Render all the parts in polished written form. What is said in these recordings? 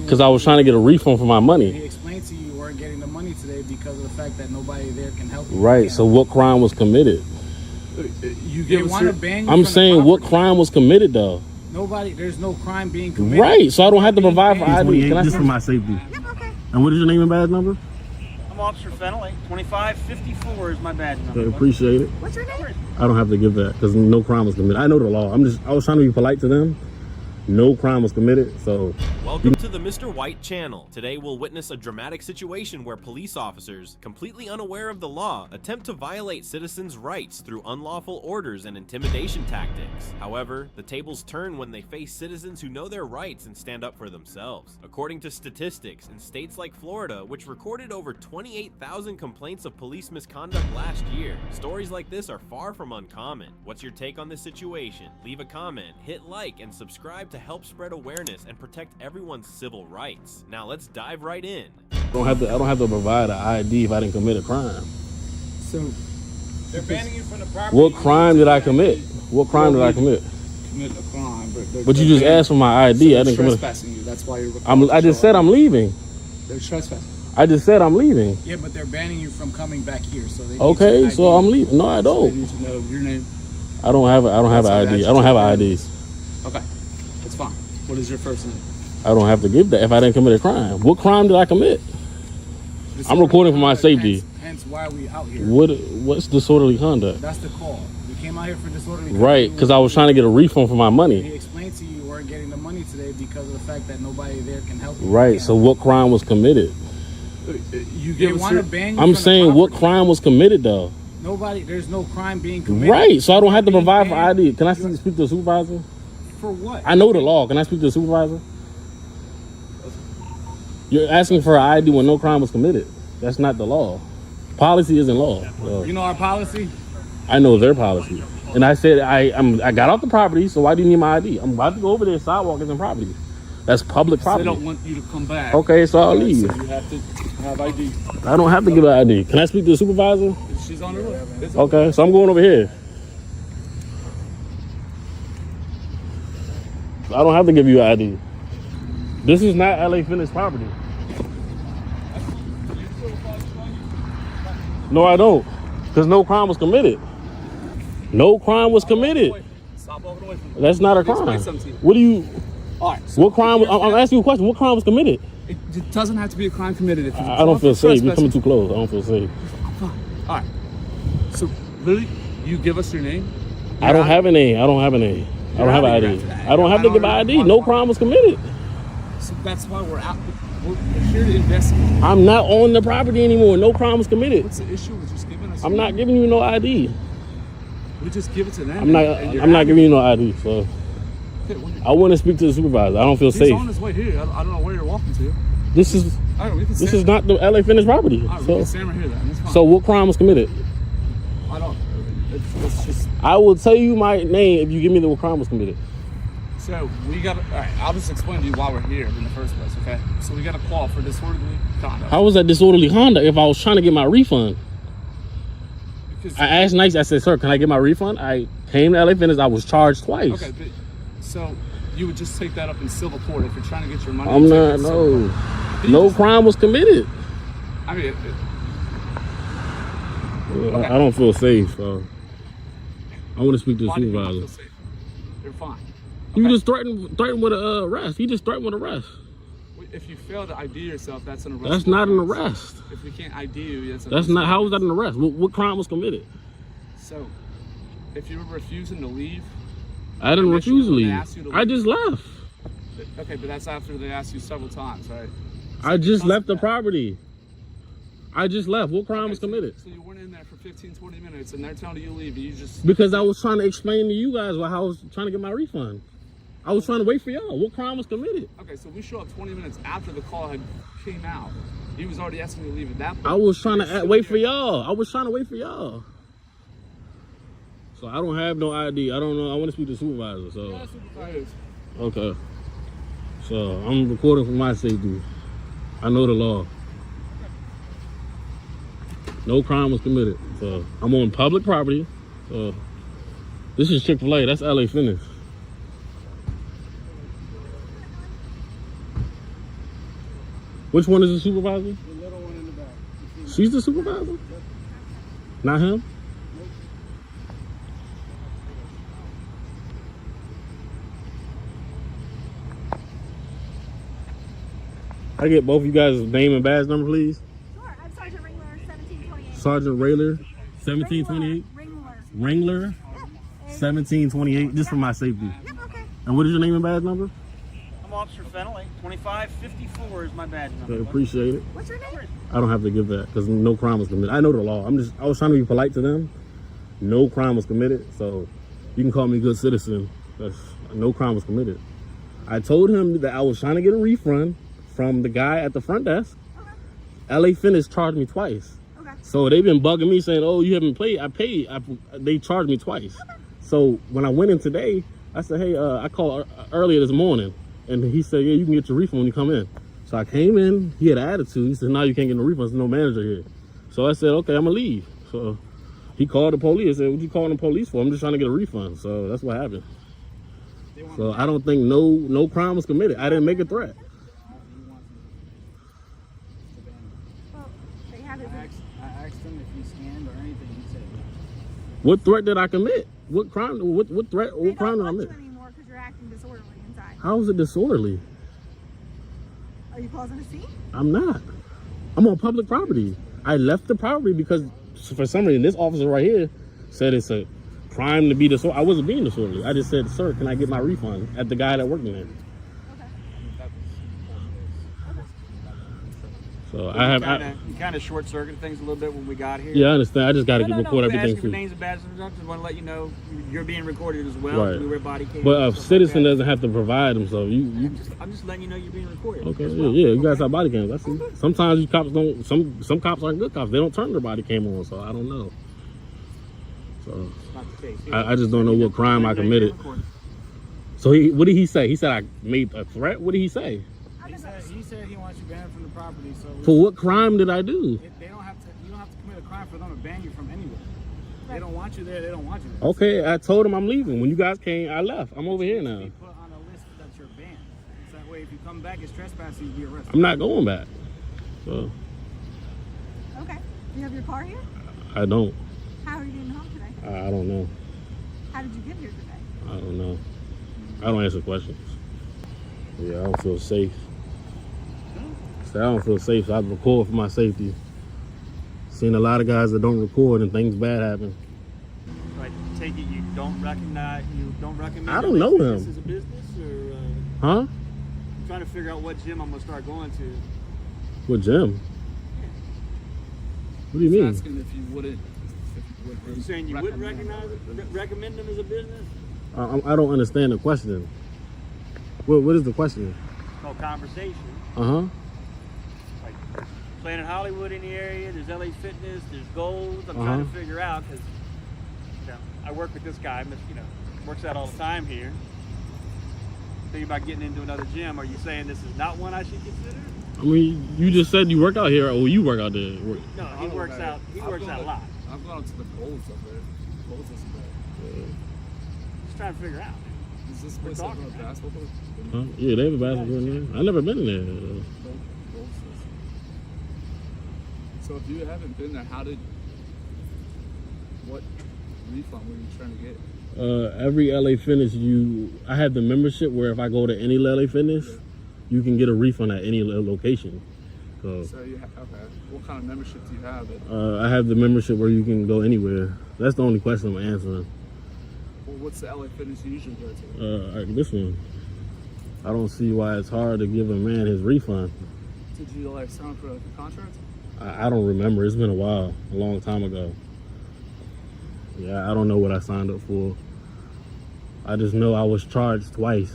Because I was trying to get a refund for my money. He explained to you weren't getting the money today because of the fact that nobody there can help you. Right. So what crime was committed? They want to ban you. I'm saying what crime was committed though? There's no crime being committed. Right. So I don't have to provide for ID. Can I just for my safety? Yep, okay. And what is your name and badge number? I'm Officer Fennelly. 2554 is my badge number. I appreciate it. What's your name? I don't have to give that because no crime was committed. I know the law. I was trying to be polite to them. No crime was committed, so... Welcome to the Mr. White channel. Today we'll witness a dramatic situation where police officers, completely unaware of the law, attempt to violate citizens' rights through unlawful orders and intimidation tactics. However, the tables turn when they face citizens who know their rights and stand up for themselves. According to statistics, in states like Florida, which recorded over 28,000 complaints of police misconduct last year, stories like this are far from uncommon. What's your take on this situation? Leave a comment, hit like, and subscribe to help spread awareness and protect everyone's civil rights. Now let's dive right in. I don't have to provide an ID if I didn't commit a crime. So they're banning you from the property. What crime did I commit? What crime did I commit? Commit a crime, but you just asked for my ID. So I didn't commit. Trespassing you. That's why you're. I just said I'm leaving. They're trespassing. I just said I'm leaving. Yeah, but they're banning you from coming back here. So they okay, so I'm leaving. No, I don't. So they need to know your name. I don't have an ID. I don't have an ID. Okay, that's fine. What is your first name? I don't have to give that if I didn't commit a crime. What crime did I commit? I'm recording for my safety. Hence why are we out here? What's disorderly conduct? That's the call. We came out here for disorderly conduct. Right, because I was trying to get a refund for my money. He explained to you weren't getting the money today because of the fact that nobody there can help you. Right, so what crime was committed? They want to ban you. I'm saying what crime was committed though? There's no crime being committed. Right, so I don't have to provide for ID. Can I speak to the supervisor? For what? I know the law. Can I speak to the supervisor? You're asking for an ID when no crime was committed. That's not the law. Policy isn't law. You know our policy? I know their policy. And I said I got off the property, so why do you need my ID? I'm about to go over there. Sidewalk isn't property. That's public property. They don't want you to come back. Okay, so I'll leave. So you have to have ID. I don't have to give an ID. Can I speak to the supervisor? She's on the road. Okay, so I'm going over here. I don't have to give you an ID. This is not LA Fitness property. No, I don't. Because no crime was committed. No crime was committed. Stop walking away from me. That's not a crime. What do you... All right. So what crime... I'm asking you a question. What crime was committed? It doesn't have to be a crime committed. If I don't feel safe. You're coming too close. I don't feel safe. Fine. All right. So, literally, you give us your name? I don't have a name. I don't have a name. I don't have an ID. I don't have to give an ID. No crime was committed. So that's why we're out. We're here to investigate. I'm not on the property anymore. No crime was committed. What's the issue with just giving us? I'm not giving you no ID. We just give it to them. I'm not giving you no ID. So I want to speak to the supervisor. I don't feel safe. He's on his way here. I don't know where you're walking to. This is not the LA Fitness property. All right, we can stand right here then. That's fine. So what crime was committed? I don't. It's just. I will tell you my name if you give me the what crime was committed. So we got. All right, I'll just explain to you why we're here in the first place. Okay. So we got a call for disorderly conduct. How was that disorderly conduct if I was trying to get my refund? Because I asked nice. I said, "Sir, can I get my refund?" I came to LA Fitness. I was charged twice. Okay, but so you would just take that up in civil court if you're trying to get your money. I'm not. No. No crime was committed. I mean, okay. I don't feel safe. So I want to speak to the supervisor. You're fine. You just threatened with an arrest. He just threatened with arrest. If you fail to ID yourself, that's an arrest. That's not an arrest. If we can't ID you, that's not. How was that an arrest? What crime was committed? So, if you were refusing to leave, I didn't refuse to leave. I just left. Okay, but that's after they asked you several times, right? So I just left the property. I just left. What crime was committed? So you went in there for 15, 20 minutes, and they're telling you to leave, and you just... Because I was trying to explain to you guys how I was trying to get my refund. I was trying to wait for y'all. What crime was committed? Okay, so we show up 20 minutes after the call had came out. He was already asking you to leave at that point. I was trying to wait for y'all. I was trying to wait for y'all. So I don't have no ID. I don't know. I want to speak to the supervisor. So yeah, supervisor. Okay. So I'm recording for my safety. I know the law. No crime was committed. So I'm on public property. So this is Chick-fil-A. That's LA Fitness. Which one is the supervisor? The little one in the back. She's the supervisor? Not him? I get both of you guys' name and badge number, please. Sure, I'm Sergeant Ringler, 1728. Sergeant Rayler, 1728. Ringler, 1728, just for my safety. Yep, okay. And what is your name and badge number? I'm Officer Fennelly. 2554 is my badge number. Okay, appreciate it. What's your name? I don't have to give that because no crime was committed. I know the law. I was trying to be polite to them. No crime was committed, so you can call me good citizen. No crime was committed. I told him that I was trying to get a refund from the guy at the front desk. Okay. LA Fitness charged me twice. Okay. So they've been bugging me saying, oh, you haven't paid. I paid. They charged me twice. Okay. So when I went in today, I said, hey, I called earlier this morning. And he said, yeah, you can get your refund when you come in. So I came in. He had an attitude. He said, no, you can't get no refund. There's no manager here. So I said, okay, I'm going to leave. So he called the police. I said, what you calling the police for? I'm just trying to get a refund. So that's what happened. So I don't think no crime was committed. I didn't make a threat. Well, they have his. I asked him if he scanned or anything. He said no. What threat did I commit? What crime? What threat? They What crime don't did I want commit? you anymore because you're acting disorderly inside. How is it disorderly? Are you causing a scene? I'm not. I'm on public property. I left the property because for some reason this officer right here said it's a crime to be disorderly. I wasn't being disorderly. I just said, sir, can I get my refund at the guy that worked in there? Okay. So I have. You kind of short circuited things a little bit when we got here. Yeah, I understand. I just got to record we ask everything you for for you. names and badges and stuff. Just want to let you know you're being recorded as well. Right. We wear body cams. But a and stuff citizen like that. doesn't have to provide them. So you I'm just letting you know you're being recorded. okay? as Yeah, well. yeah. You guys Okay? have body cams. I see. Sometimes you cops don't. Some cops aren't good cops. They don't turn their body cam on. So I don't know. So It's not the case. I just don't know what crime I You're committed. recorded. So what did he say? He said I made a threat. What did he say? He said he wants you banned from the property. So For what crime did I do? they don't have to. You don't have to commit a crime for them to ban you from anywhere. They don't want you there. They don't want you there. Okay, I told him I'm leaving. When you guys came, I left. I'm over here now. Be put on a list that you're banned. So that way, if you come back as trespassing, you'll be arrested. I'm not going back. So Okay. Do you have your car here? I don't. How are you getting home today? I don't know. How did you get here today? I don't know. I don't answer questions. Yeah, I don't feel safe. I don't feel safe, so I record for my safety. Seen a lot of guys that don't record and things bad happen. Right. Take it. You don't recommend. I don't know this him. as a business, or Huh? I'm trying to figure out what gym I'm gonna start going to. What gym? What do you mean? Asking if you wouldn't. Are you saying you wouldn't recommend them as a business? I don't understand the question. What is the question? It's called conversation. Uh-huh. Like Planet Hollywood in the area. There's LA Fitness. There's Goals. I'm trying to figure out because I work with this guy. Works out all the time here. Thinking about getting into another gym. Are you saying this is not one I should consider? I mean, you just said you work out here, or you work out there. No, he works out. He works out a lot. I've gone to the Goals up there. Goals isn't bad. Just trying to figure out. Is this place We're like a talking. basketball court? Huh? Yeah, they have a basketball in there. I never been in there. Goals is. So if you haven't been there, what refund were you trying to get? Every LA Fitness, I have the membership where if I go to any LA Fitness, you can get a refund at any location. So Okay. What kind of membership do you have? I have the membership where you can go anywhere. That's the only question I'm answering. Well, what's the LA Fitness you usually go to? This one. I don't see why it's hard to give a man his refund. Did you sign up for a contract? I don't remember. It's been a while, a long time ago. Yeah, I don't know what I signed up for. I just know I was charged twice.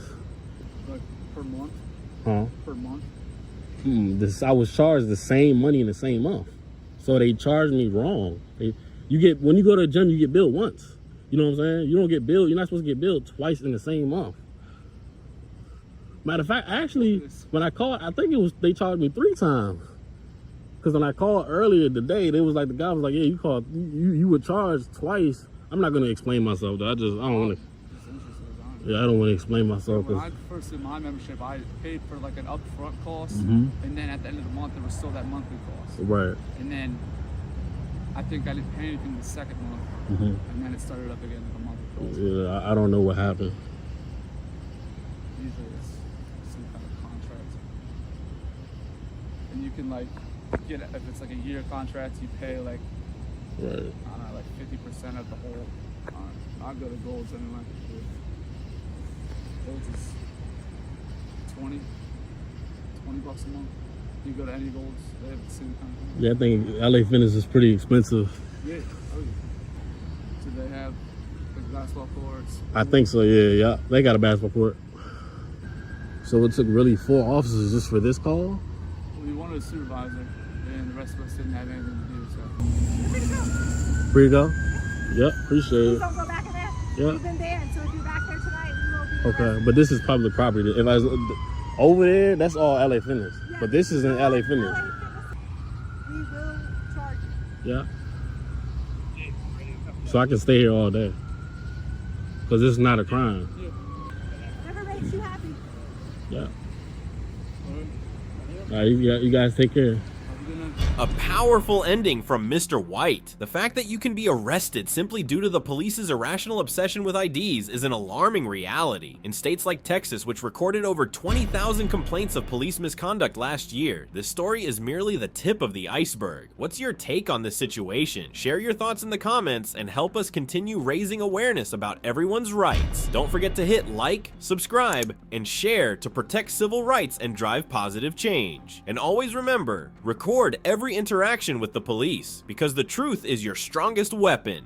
Like per month? Huh? Per month? I was charged the same money in the same month. So they charged me wrong. When you go to a gym, you get billed once. You know what I'm saying? You don't get billed. You're not supposed to get billed twice in the same month. Matter of fact, actually, when I called, I think they charged me 3 times. Because when I called earlier today, the guy was like, yeah, you were charged twice. I'm not going to explain myself though. I don't want to. It's interesting. Yeah, I don't want to explain myself. When I first did my membership, I paid for like an upfront cost, Mhm. and then at the end of the month, there was still that monthly cost. Right. And then I think I didn't pay anything the second month, Mhm. and then it started up again with a monthly cost. Yeah, I don't know what happened. Usually it's some kind of contract, and you can like get, if it's like a year contract, you pay like, Right. I don't know, like 50% of the whole. I'll go to Golds anyway. Golds is 20 bucks a month. You go to any Golds, they have the same kind of thing. Yeah, I think LA Fitness is pretty expensive. Yeah. Oh, yeah. Do they have like basketball courts? I think so. Yeah. They got a basketball court. So it took really 4 officers just for this call. We wanted a supervisor, and the rest of us didn't have anything to do. So Free to go? Yep. Appreciate Please it. don't go back in there. Yeah. We've been banned, so if you're back there tonight, we will be Okay, but this is public property. If I was over there, that's all LA Fitness. Yeah. But this is in LA Fitness. We will charge you. Yeah. So I can stay here all day. Because it's not a crime. Whatever makes you happy. Yeah. All right, you guys take care. A powerful ending from Mr. White. The fact that you can be arrested simply due to the police's irrational obsession with IDs is an alarming reality. In states like Texas, which recorded over 20,000 complaints of police misconduct last year, this story is merely the tip of the iceberg. What's your take on this situation? Share your thoughts in the comments and help us continue raising awareness about everyone's rights. Don't forget to hit like, subscribe, and share to protect civil rights and drive positive change. And always remember, record every interaction with the police, because the truth is your strongest weapon.